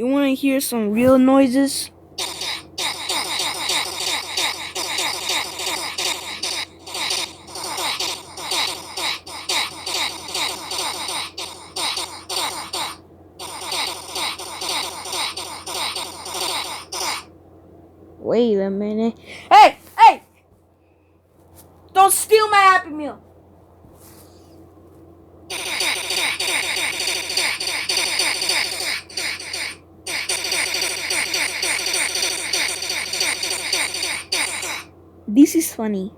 You want to hear some real noises? Wait a minute. Hey! Hey! Don't steal my Happy Meal! This is funny.